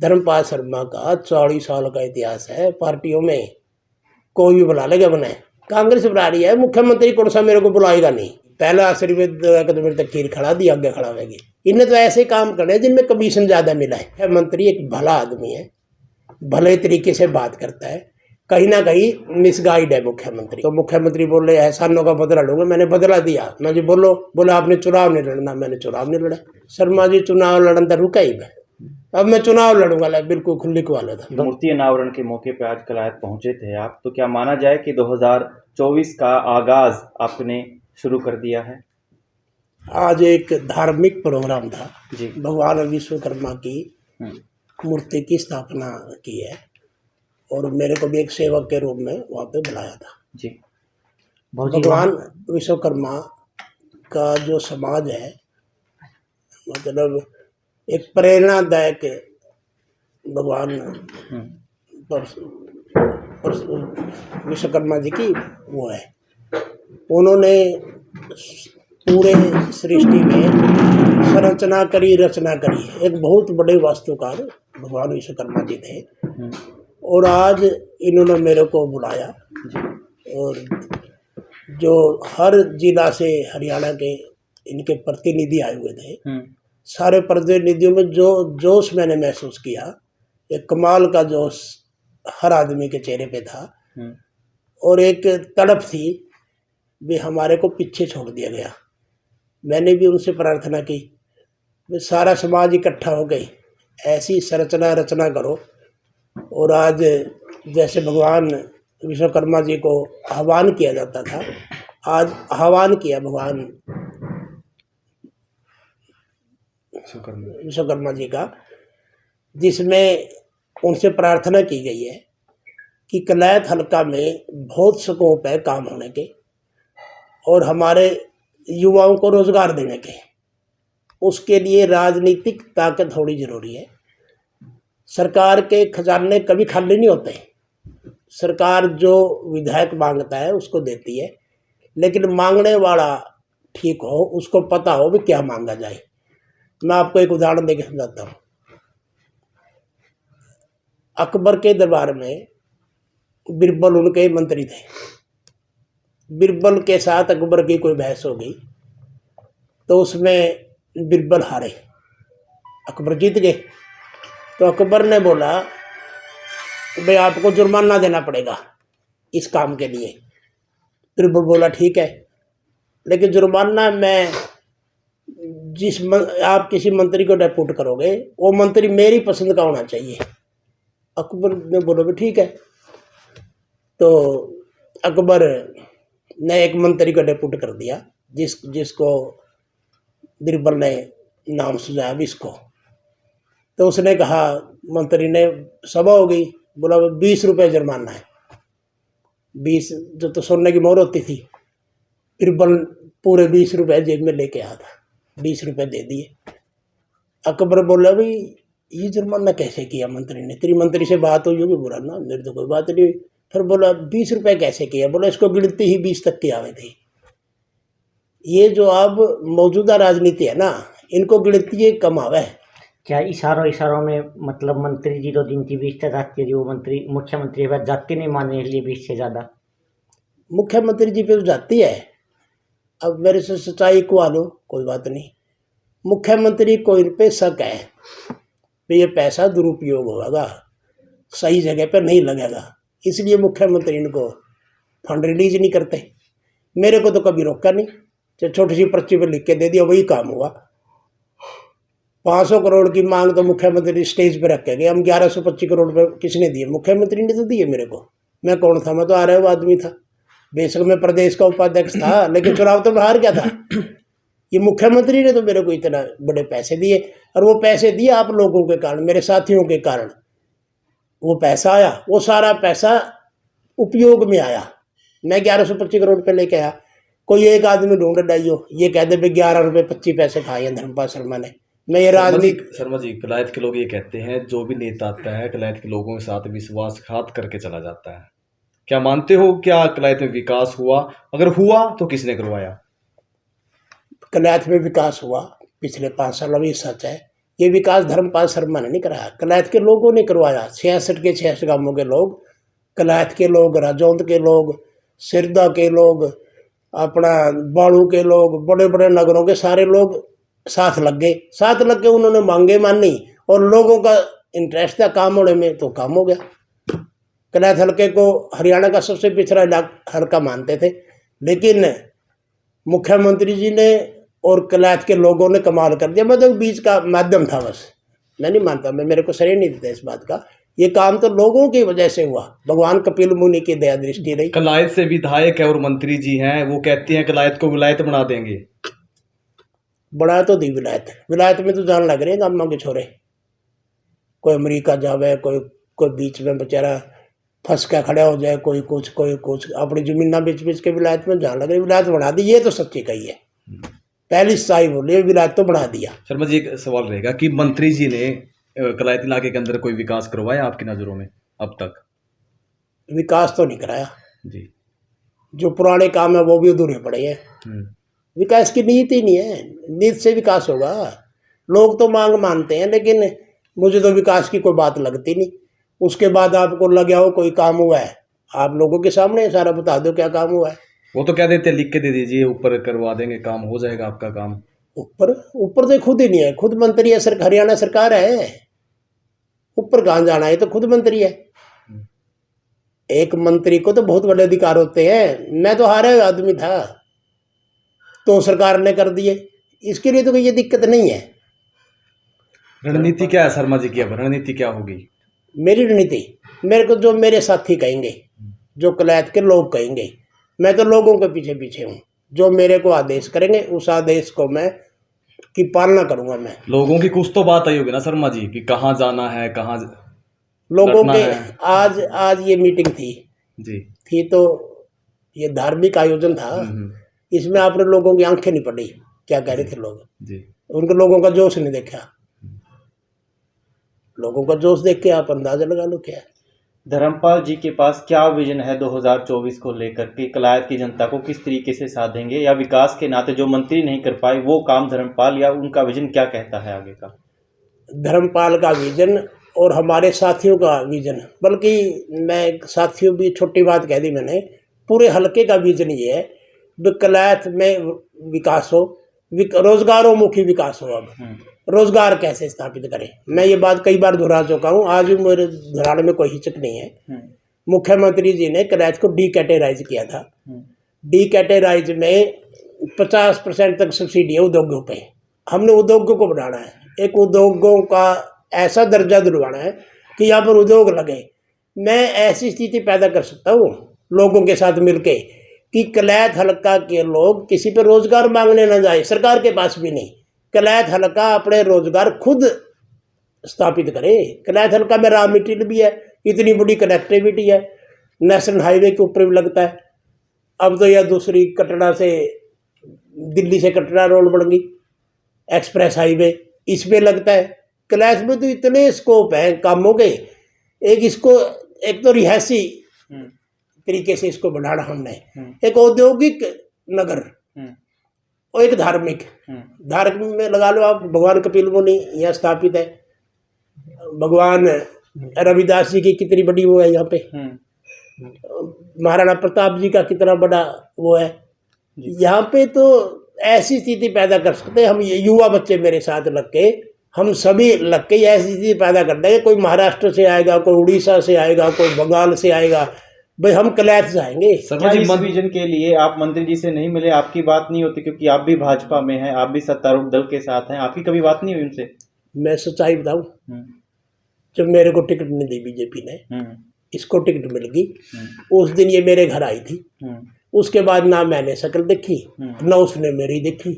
धर्मपाल शर्मा का 40 साल का इतिहास है पार्टियों में, कोई भी बुला लेगा बनाए। कांग्रेस बुला रही है, मुख्यमंत्री कौन सा मेरे को बुलाएगा नहीं। पहला आशीर्वाद मेरे तक खीर खड़ा दी, आगे खड़ा होगी। इन्हें तो ऐसे काम करने जिनमें कमीशन ज्यादा मिला है। मंत्री एक भला आदमी है, भले तरीके से बात करता है, कहीं ना कहीं मिसगाइड है मुख्यमंत्री। तो मुख्यमंत्री बोले एहसानों का बदला लूंगा, मैंने बदला दिया। मैं जी बोलो, बोले आपने चुनाव नहीं लड़ना, मैंने चुनाव नहीं लड़ा। शर्मा जी चुनाव लड़न तो रुका ही मैं, अब मैं चुनाव लड़ूंगा, बिल्कुल खुली को वाला था। मूर्ति अनावरण के मौके पर आज कलायत पहुंचे थे आप, तो क्या माना जाए कि 2024 का आगाज आपने शुरू कर दिया है? आज एक धार्मिक प्रोग्राम था जी, भगवान विश्वकर्मा की मूर्ति की स्थापना की है, और मेरे को भी एक सेवक के रूप में वहाँ पे बुलाया था। जी, भगवान विश्वकर्मा का जो समाज है, मतलब एक प्रेरणादायक भगवान विश्वकर्मा जी की वो है। उन्होंने पूरे सृष्टि में संरचना करी, रचना करी। एक बहुत बड़े वास्तुकार भगवान विश्वकर्मा जी थे, और आज इन्होंने मेरे को बुलाया, और जो हर जिला से हरियाणा के इनके प्रतिनिधि आए हुए थे, सारे प्रतिनिधियों में जो जोश मैंने महसूस किया, एक कमाल का जोश हर आदमी के चेहरे पे था, और एक तड़प थी भी हमारे को पीछे छोड़ दिया गया। मैंने भी उनसे प्रार्थना की, सारा समाज इकट्ठा हो गई, ऐसी संरचना रचना करो। और आज जैसे भगवान विश्वकर्मा जी को आह्वान किया जाता था, आज आह्वान किया भगवान विश्वकर्मा जी का, जिसमें उनसे प्रार्थना की गई है कि कलायत हल्का में बहुत स्कोप है काम होने के, और हमारे युवाओं को रोजगार देने के। उसके लिए राजनीतिक ताकत थोड़ी जरूरी है। सरकार के खजाने कभी खाली नहीं होते। सरकार जो विधायक मांगता है उसको देती है, लेकिन मांगने वाला ठीक हो, उसको पता हो भी क्या मांगा जाए। मैं आपको एक उदाहरण देकर समझाता हूँ। अकबर के दरबार में बिरबल उनके मंत्री थे। बिरबल के साथ अकबर की कोई बहस हो गई, तो उसमें बिरबल हारे, अकबर जीत गए। तो अकबर ने बोला भाई आपको जुर्माना देना पड़ेगा इस काम के लिए। बिरबल बोला ठीक है, लेकिन जुर्माना मैं आप किसी मंत्री को डेपुट करोगे, वो मंत्री मेरी पसंद का होना चाहिए। अकबर ने बोला भी ठीक है। तो अकबर ने एक मंत्री को डेपुट कर दिया, जिसको बिरबल ने नाम सुझाया इसको। तो उसने कहा, मंत्री ने, सभा हो गई, बोला 20 रुपये जुर्माना है। 20 जो तो सोने की मोहर होती थी। बिरबल पूरे 20 रुपये जेब में लेके आया था, 20 रुपये दे दिए। अकबर बोला भाई ये जुर्माना कैसे किया मंत्री ने, तेरी मंत्री से बात हुई होगी? बोला ना मेरी तो कोई बात नहीं। फिर बोला 20 रुपये कैसे किया? बोला इसको गिनती ही 20 तक के आवे थे। ये जो अब मौजूदा राजनीति है ना, इनको गिनती कम आवे। क्या इशारों में मतलब मंत्री जी तो गिनती 20 तक आती है, जो मंत्री मुख्यमंत्री बात जाती नहीं मानने के लिए 20 से ज़्यादा मुख्यमंत्री जी पे तो जाती है। अब मेरे से सच्चाई को आ लो, कोई बात नहीं। मुख्यमंत्री को इन पे शक है कि ये पैसा दुरुपयोग होगा, सही जगह पर नहीं लगेगा, इसलिए मुख्यमंत्री इनको फंड रिलीज नहीं करते। मेरे को तो कभी रोका नहीं, जो छोटी सी पर्ची पर लिख के दे दिया वही काम हुआ। 500 करोड़ की मांग तो मुख्यमंत्री स्टेज पर रख के गए, हम 1125 करोड़ रुपये किसने दिए? मुख्यमंत्री ने तो दिए मेरे को। मैं कौन था? मैं तो आ रहा हुआ आदमी था, बेशक मैं प्रदेश का उपाध्यक्ष था, लेकिन चुनाव तो मैं हार गया था। ये मुख्यमंत्री ने तो मेरे को इतना बड़े पैसे दिए, और वो पैसे दिए आप लोगों के कारण, मेरे साथियों के कारण वो पैसा आया। वो सारा पैसा उपयोग में आया। मैं 1125 करोड़ रुपये लेके आया। कोई एक आदमी ढूंढ डाइयो ये कह दे 11 रुपये 25 पैसे खाए हैं धर्मपाल शर्मा ने। मैं ये राजनीति शर्मा जी, कलायत के लोग ये कहते हैं जो भी नेता आता है कलायत के लोगों के साथ विश्वासघात करके चला जाता है। क्या मानते हो क्या कलायत में विकास हुआ? अगर हुआ तो किसने करवाया? कलायत में विकास हुआ पिछले 5 सालों में, सच है। ये विकास धर्मपाल शर्मा ने नहीं कराया, कलायत के लोगों ने करवाया। 66 के 66 गांवों के लोग, कलायत के लोग, राजौंद के लोग, सिरदा के लोग, अपना बाड़ू के लोग, बड़े बड़े नगरों के सारे लोग साथ लग गए। साथ लग के उन्होंने मांगे मानी और लोगों का इंटरेस्ट था काम होने में, तो काम हो गया। कलायत हल्के को हरियाणा का सबसे पिछड़ा हल्का मानते थे, लेकिन मुख्यमंत्री जी ने और कलायत के लोगों ने कमाल कर दिया। मतलब बीच का माध्यम था बस। मैं नहीं मानता, मैं मेरे को श्रेय नहीं देता इस बात का। ये काम तो लोगों की वजह से हुआ, भगवान कपिल मुनि की दया दृष्टि रही। कलायत से विधायक है और मंत्री जी हैं, वो कहते हैं कलायत को विलायत बना देंगे। बड़ा तो दी विलायत, विलायत में तो जान लग रहे हैं गामा के छोरे। कोई अमेरिका जावे, कोई बीच में बेचारा फंस के खड़ा हो जाए, कोई कुछ अपनी जमीना बेच के विलायत में जान लग रही। विलायत बना दी, ये तो सच्ची कही है। पहली सच्चाई बोली, विलायत तो बना दिया। शर्मा जी, एक सवाल रहेगा कि मंत्री जी ने कलायत इलाके के अंदर कोई विकास करवाया आपकी नज़रों में अब तक? विकास तो नहीं कराया जी। जो पुराने काम है वो भी अधूरे पड़े हैं। विकास की नीति नहीं है, नीति से विकास होगा। लोग तो मांग मानते हैं, लेकिन मुझे तो विकास की कोई बात लगती नहीं। उसके बाद आपको लगे हो कोई काम हुआ है, आप लोगों के सामने सारा बता दो क्या काम हुआ है। वो तो क्या देते, लिख के दे दीजिए, ऊपर करवा देंगे, काम हो जाएगा आपका काम। ऊपर तो खुद ही नहीं है, खुद मंत्री है, हरियाणा सरकार है, ऊपर कहाँ जाना है, तो खुद मंत्री है। एक मंत्री को तो बहुत बड़े अधिकार होते हैं। मैं तो हारे हुआ आदमी था, तो सरकार ने कर दिए, इसके लिए तो कोई ये दिक्कत नहीं है। रणनीति क्या है शर्मा जी की, अब रणनीति क्या होगी? मेरी रणनीति, मेरे को जो मेरे साथी कहेंगे, जो कलायत के लोग कहेंगे, मैं तो लोगों के पीछे पीछे हूँ। जो मेरे को आदेश करेंगे उस आदेश को मैं की पालना करूंगा। मैं लोगों की कुछ तो बात आई होगी ना शर्मा जी कि कहाँ जाना है, कहाँ लोगों के है। आज ये मीटिंग थी तो ये धार्मिक आयोजन था। इसमें आपने लोगों की आंखें नहीं पड़ी, क्या कह रहे थे लोग जी। उनको लोगों का जोश नहीं देखा। लोगों का जोश देख के आप अंदाजा लगा लो क्या। धर्मपाल जी के पास क्या विजन है 2024 को लेकर के? कलायत की जनता को किस तरीके से साथ देंगे, या विकास के नाते जो मंत्री नहीं कर पाए वो काम धर्मपाल, या उनका विजन क्या कहता है आगे का? धर्मपाल का विजन और हमारे साथियों का विजन, बल्कि मैं साथियों भी छोटी बात कह दी मैंने, पूरे हलके का विजन ये है कलायत में विकास हो, रोजगारोमुखी विकास हो। अब रोजगार कैसे स्थापित करें, मैं ये बात कई बार दोहरा चुका हूँ, आज भी मेरे दोहराने में कोई हिचक नहीं है। मुख्यमंत्री जी ने कलायत को डी कैटेगराइज किया था। डी कैटेगराइज में 50% तक सब्सिडी है उद्योगों पे। हमने उद्योगों को बढ़ाना है, एक उद्योगों का ऐसा दर्जा दिलवाना है कि यहाँ पर उद्योग लगे। मैं ऐसी स्थिति पैदा कर सकता हूँ लोगों के साथ मिलके कि कलायत हल्का के लोग किसी पे रोजगार मांगने ना जाए, सरकार के पास भी नहीं। कलायत हल्का अपने रोजगार खुद स्थापित करे। कलायत हल्का में रॉ मटेरियल भी है, इतनी बड़ी कनेक्टिविटी है, नेशनल हाईवे के ऊपर भी लगता है। अब तो यह दूसरी कटरा से, दिल्ली से कटरा रोड बन गई, एक्सप्रेस हाईवे इस पे लगता है। कलायत में तो इतने स्कोप है कामों के। एक तो रिहायशी तरीके से इसको बढ़ाना हमने, एक औद्योगिक नगर और एक धार्मिक में लगा लो आप। भगवान कपिल मुनि यहाँ स्थापित है, भगवान रविदास जी की कितनी बड़ी वो है यहाँ पे, महाराणा प्रताप जी का कितना बड़ा वो है यहाँ पे। तो ऐसी स्थिति पैदा कर सकते हैं हम, युवा बच्चे मेरे साथ लग के, हम सभी लग के ऐसी स्थिति पैदा कर देंगे। कोई महाराष्ट्र से आएगा, कोई उड़ीसा से आएगा, कोई बंगाल से आएगा, भाई हम कलायत से आएंगे। क्या इस विजन के लिए आप मंत्री जी से नहीं मिले? आपकी बात नहीं होती क्योंकि आप भी भाजपा में हैं, आप भी सत्तारूढ़ दल के साथ हैं, आपकी कभी बात नहीं हुई उनसे? मैं सच्चाई बताऊं, जब मेरे को टिकट नहीं दी बीजेपी ने, इसको टिकट मिल गई, उस दिन ये मेरे घर आई थी। उसके बाद ना मैंने शक्ल देखी ना उसने मेरी देखी,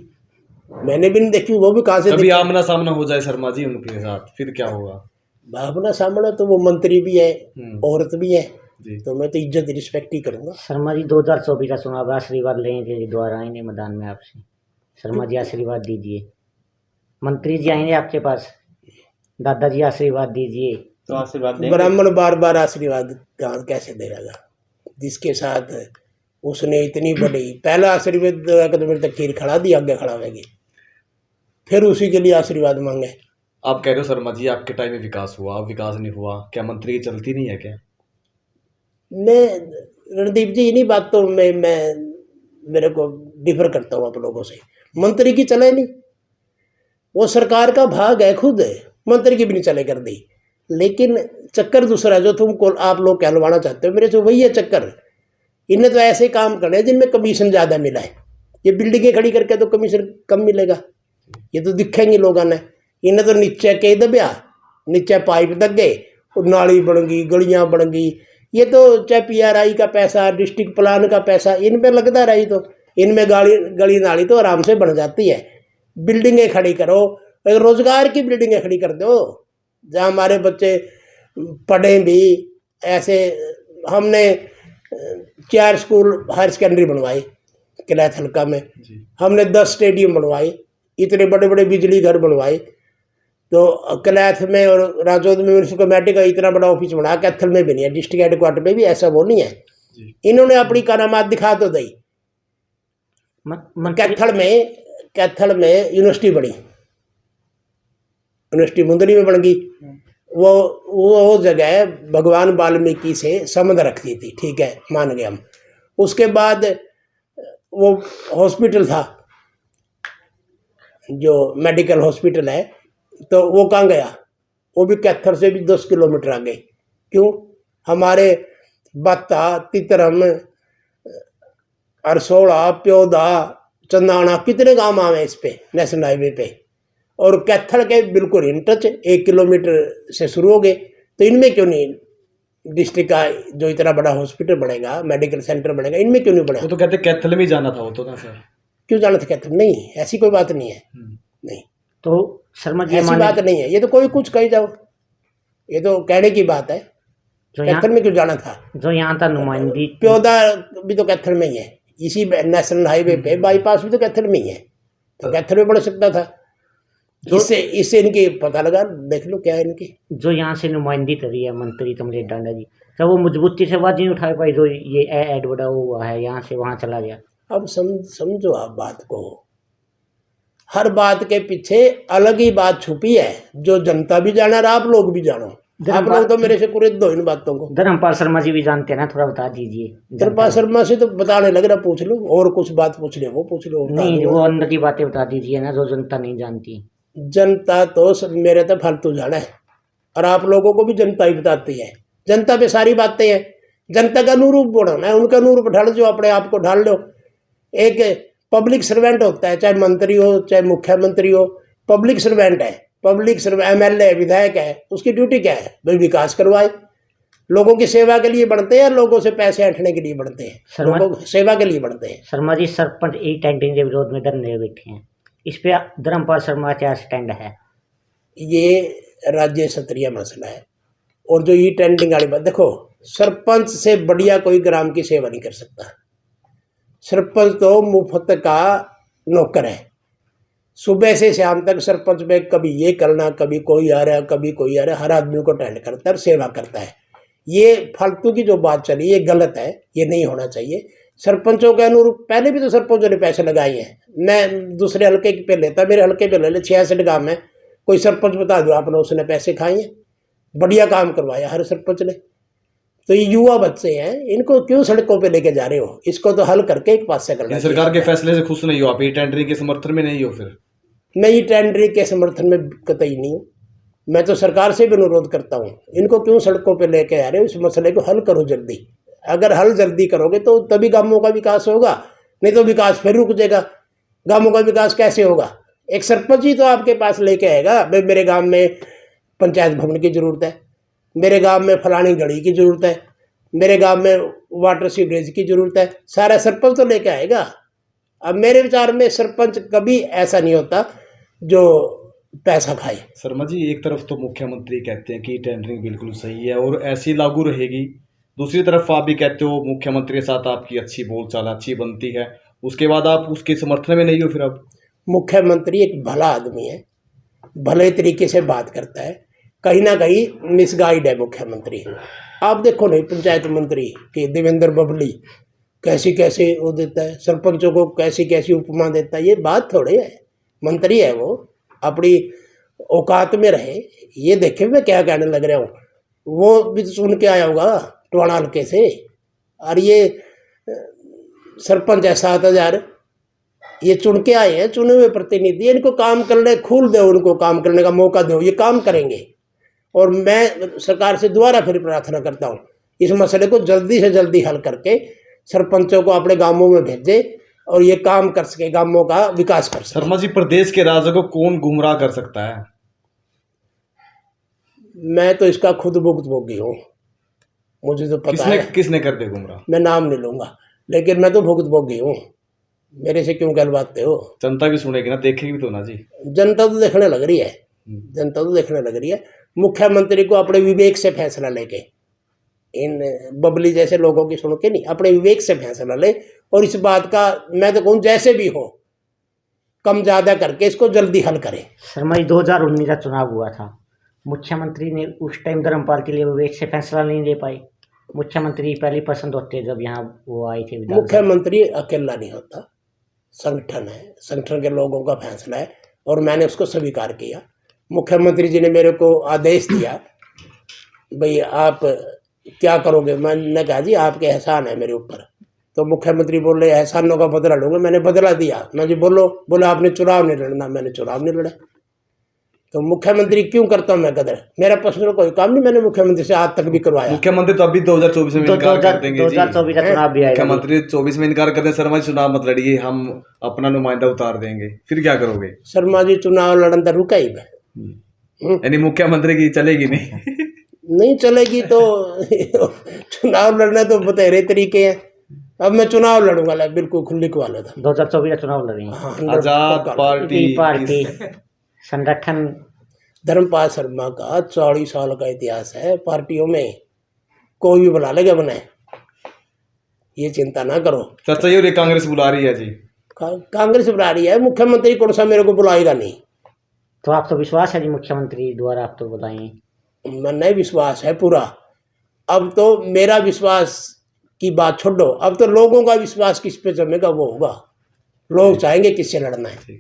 मैंने भी नहीं देखी, वो भी कहाँ से कभी आमना सामना हो जाए शर्मा जी उनके साथ, फिर क्या होगा? आमना सामना तो वो मंत्री भी है, औरत भी है, तो मैं तो इज्जत रिस्पेक्ट ही करूंगा। शर्मा जी 2024 का चुनाव, आशीर्वाद लेंगे द्वारा आएंगे मैदान में आपसे। शर्मा जी आशीर्वाद दीजिए, मंत्री जी आएंगे आपके पास, दादाजी आशीर्वाद दीजिए। तो आशीर्वाद देंगे? ब्राह्मण बार बार आशीर्वाद कैसे देगा जिसके साथ उसने इतनी बड़ी, पहला आशीर्वाद तो मेरे तक खीर खड़ा दी, आगे खड़ा होगी, फिर उसी के लिए आशीर्वाद मांगे। आप कह रहे हो शर्मा जी आपके टाइम में विकास हुआ, अब विकास नहीं हुआ, क्या मंत्री की चलती नहीं है क्या? मैं रणदीप जी इन्हीं बातों में मैं मेरे को डिफर करता हूँ आप लोगों से। मंत्री की चले नहीं, वो सरकार का भाग है, खुद है, मंत्री की भी नहीं चले कर दी। लेकिन चक्कर दूसरा जो तुमको आप लोग कहलवाना चाहते हो मेरे से, वही है चक्कर। इन्हें तो ऐसे काम करने जिनमें कमीशन ज़्यादा मिला है। ये बिल्डिंगें खड़ी करके तो कमीशन कम मिलेगा, ये तो दिखेंगे लोगों ने। इन्हें तो नीचे के दबिया, नीचे पाइप दब गए, नाली बन गई, गलियाँ बन गई। ये तो चाहे PRI का पैसा, डिस्ट्रिक्ट प्लान का पैसा इन पे लगता रही, तो इनमें गली नाली तो आराम से बन जाती है। बिल्डिंगें खड़ी करो, रोजगार की बिल्डिंगें खड़ी कर दो जहाँ हमारे बच्चे पढ़ें भी। ऐसे हमने 4 स्कूल हायर सेकेंडरी बनवाए किलायत हल्का में, हमने 10 स्टेडियम बनवाए, इतने बड़े बड़े बिजली घर बनवाए। तो किलायत में और राजौद में म्यूनसिपल कमेटी का इतना बड़ा ऑफिस बना, कैथल में भी नहीं है, डिस्ट्रिक्ट हेडक्वार्टर में भी ऐसा वो नहीं है। इन्होंने अपनी करामात दिखा तो दी। कैथल में यूनिवर्सिटी बनी, यूनिवर्सिटी मुंदरी में बन गई। वो जगह भगवान वाल्मीकि से संबंध रखती थी, ठीक है, मान गए हम। उसके बाद वो हॉस्पिटल था, जो मेडिकल हॉस्पिटल है, तो वो कहाँ गया? वो भी कैथल से भी 10 किलोमीटर आगे। क्यों? हमारे बत्ता, तितरम, अरसोड़ा, प्योदा, चंदाना, कितने गांव आवे इस पे नेशनल हाईवे पे, और कैथल के बिल्कुल इन टच 1 किलोमीटर से शुरू हो गए। तो इनमें क्यों नहीं डिस्ट्रिक्ट का जो इतना बड़ा हॉस्पिटल बनेगा, मेडिकल सेंटर बनेगा, इनमें क्यों नहीं बना? वो तो कहते कैथल में जाना था, वो तो ना सर। क्यों जाना था कैथल? नहीं, ऐसी कोई बात नहीं है। नहीं, तो शर्मा जी ऐसी बात नहीं है। ये तो कोई कुछ कही जाओ, ये तो कहने की बात है। कैथल में क्यों जाना था? जो यहाँ था नुमाइंदी, प्योदा भी तो कैथल में ही है, इसी नेशनल हाईवे पे बाईपास भी तो कैथल में ही है, तो कैथल में बढ़ सकता था। इससे इनकी पता लगा, देख लो क्या है इनकी। जो यहाँ से नुमाइंदी करी है मंत्री कमलेश डांडा जी, तो वो मजबूती से आवाज नहीं उठा पाई, जो ये एड बड़ा हुआ है यहाँ से वहाँ चला गया। अब समझो आप बात को, हर बात के पीछे अलग ही बात छुपी है, जो जनता भी जाना और आप लोग भी जानो। आप लोग तो मेरे से कुरेद दो इन बातों को। धर्मपाल शर्मा जी भी जानते हैं ना, थोड़ा बता दीजिए। धर्मपाल शर्मा से तो बताने लग रहा, पूछ लो, और कुछ बात पूछ ले वो पूछ लो। नहीं, वो अंदर की बातें बता दीजिए ना, जो जनता नहीं जानती। जनता तो मेरे तो फालतू जाना है, और आप लोगों को भी जनता ही बताती है। जनता पे सारी बातें हैं, जनता का नूर बढ़ाना है, उनका नूर ढाल, जो अपने आप को ढाल लो। एक पब्लिक सर्वेंट होता है, चाहे मंत्री हो चाहे मुख्यमंत्री हो, पब्लिक सर्वेंट है। पब्लिक सर्वेंट MLA विधायक है, उसकी ड्यूटी क्या है? भाई विकास करवाए। लोगों की सेवा के लिए बनते हैं, लोगों से पैसे ऐंठने के लिए बनते हैं, लोगों की सेवा के लिए बनते हैं। शर्मा जी, सरपंच ई टेंडरिंग के विरोध में धरने बैठे हैं, इस पे धर्मपाल शर्मा क्या स्टैंड है? ये राज्य स्तरीय मसला है। और जो ई टेंडरिंग वाली बात, देखो, सरपंच से बढ़िया कोई ग्राम की सेवा नहीं कर सकता। सरपंच तो मुफ्त का नौकर है, सुबह से शाम तक सरपंच में कभी ये करना, कभी कोई आ रहा है, कभी कोई आ रहा है, हर आदमी को अटेंड करता है, सेवा करता है। ये फालतू की जो बात चली, ये गलत है, ये नहीं होना चाहिए। सरपंचों के अनुरूप पहले भी तो सरपंचों ने पैसे लगाए हैं। मैं दूसरे हल्के पे लेता, मेरे हल्के पे ले ले, 66 गाँव में कोई सरपंच बता दो आपने उसने पैसे खाए हैं? बढ़िया काम करवाया हर सरपंच ने। तो ये युवा बच्चे हैं, इनको क्यों सड़कों पे लेके जा रहे हो? इसको तो हल करके एक पास से करना। सरकार के फैसले से खुश नहीं हो आप? ये टेंडरिंग के समर्थन में नहीं हो? फिर मैं ये टेंडरिंग के समर्थन में कतई नहीं हूँ। मैं तो सरकार से भी अनुरोध करता हूँ, इनको क्यों सड़कों पे लेके आ रहे हो? इस मसले को हल करो जल्दी। अगर हल जल्दी करोगे तो तभी गांवों का विकास होगा, नहीं तो विकास फिर रुक जाएगा। गांवों का विकास कैसे होगा? एक सरपंच ही तो आपके पास लेके आएगा, भाई मेरे गांव में पंचायत भवन की ज़रूरत है, मेरे गांव में फलानी गली की ज़रूरत है, मेरे गांव में वाटर सीवरेज की ज़रूरत है, सारा सरपंच तो लेके आएगा। अब मेरे विचार में सरपंच कभी ऐसा नहीं होता जो पैसा खाए। शर्मा जी, एक तरफ तो मुख्यमंत्री कहते हैं कि टेंडरिंग बिल्कुल सही है और ऐसी लागू रहेगी, दूसरी तरफ आप भी कहते हो मुख्यमंत्री के साथ आपकी अच्छी बोलचाल अच्छी बनती है, उसके बाद आप उसके समर्थन में नहीं हो? फिर आप मुख्यमंत्री एक भला आदमी है, भले तरीके से बात करता है, कहीं ना कहीं मिसगाइड है मुख्यमंत्री। आप देखो नहीं, पंचायत मंत्री के देवेंद्र बबली कैसी कैसे वो देता है, सरपंचों को कैसी कैसी उपमा देता है, ये बात थोड़ी है। मंत्री है वो, अपनी औकात में रहे। ये देखे मैं क्या कहने लग रहा हूँ, वो भी तो सुन के आया होगा टोड़ा हल्के से। और ये सरपंच है 7,000, ये चुन के आए हैं, चुने हुए प्रतिनिधि, इनको काम करने खुल दो, उनको काम करने का मौका दो, ये काम करेंगे। और मैं सरकार से दोबारा फिर प्रार्थना करता हूँ इस मसले को जल्दी से जल्दी हल करके सरपंचों को अपने गांवों में भेजे और ये काम कर सके, गांवों का विकास कर सके। शर्मा जी, प्रदेश के राजा को कौन गुमराह कर सकता है? मैं तो इसका खुद भुक्तभोगी हूँ, मुझे तो पता है। किसने कर दिया गुमराह? मैं नाम नहीं लूंगा, लेकिन मैं तो भुक्तभोगी हूँ। मेरे से क्यों गलबाते हो? जनता भी सुनेगी ना, देखेगी भी तो ना जी। जनता तो देखने लग रही है, जनता तो देखने लग रही है। मुख्यमंत्री को अपने विवेक से फैसला लेके, इन बबली जैसे लोगों की सुन के नहीं, अपने विवेक से फैसला ले। और इस बात का मैं तो कहूँ जैसे भी हो कम ज़्यादा करके इसको जल्दी हल करें। शर्मा जी 2019 का चुनाव हुआ था, मुख्यमंत्री ने उस टाइम धर्मपाल के लिए विवेक से फैसला नहीं ले पाए। मुख्यमंत्री पहली पसंद होते जब यहाँ वो आए थे। मुख्यमंत्री अकेला नहीं होता, संगठन है, संगठन के लोगों का फैसला है और मैंने उसको स्वीकार किया। मुख्यमंत्री जी ने मेरे को आदेश दिया, भाई आप क्या करोगे? मैंने कहा जी आपके एहसान है मेरे ऊपर। तो मुख्यमंत्री बोले एहसानों का बदला लूँगा। मैंने बदला दिया। मैं जी बोले आपने चुनाव नहीं लड़ना। मैंने चुनाव नहीं लड़ा। तो मुख्यमंत्री क्यों करता हूँ मैं कदर? मेरा पर्सनल कोई काम नहीं मैंने मुख्यमंत्री से आज तक भी करवाया। मुख्यमंत्री तो अभी 2024 में इनकार कर देंगे जी। 2024 का चुनाव भी आएगा। मुख्यमंत्री 24 में इनकार कर दें, शर्मा जी चुनाव मत लड़िए, हम अपना नुमाइंदा उतार देंगे, फिर क्या करोगे? शर्मा जी चुनाव लड़न तो रुका ही यानी मुख्यमंत्री की चलेगी नहीं? नहीं चलेगी तो चुनाव लड़ना तो बतेरे तरीके हैं। अब मैं चुनाव लड़ूंगा, बिल्कुल खुली को वाला था। 2024 का चुनाव लड़ेंगे। आजाद पार्टी संगठन धर्मपाल शर्मा का 40 साल का इतिहास है पार्टियों में, कोई भी बुला लेगा बनाए, ये चिंता ना करो। चर्चा ये कांग्रेस बुला रही है जी। कांग्रेस बुला रही है, मुख्यमंत्री कौन सा मेरे को बुलाएगा नहीं। तो आप तो विश्वास है जी मुख्यमंत्री द्वारा आप तो बुलाएंगे? मैं विश्वास है पूरा। अब तो मेरा विश्वास की बात छोड़ो, अब तो लोगों का विश्वास किस पे जमेगा वो होगा। लोग चाहेंगे किससे लड़ना है।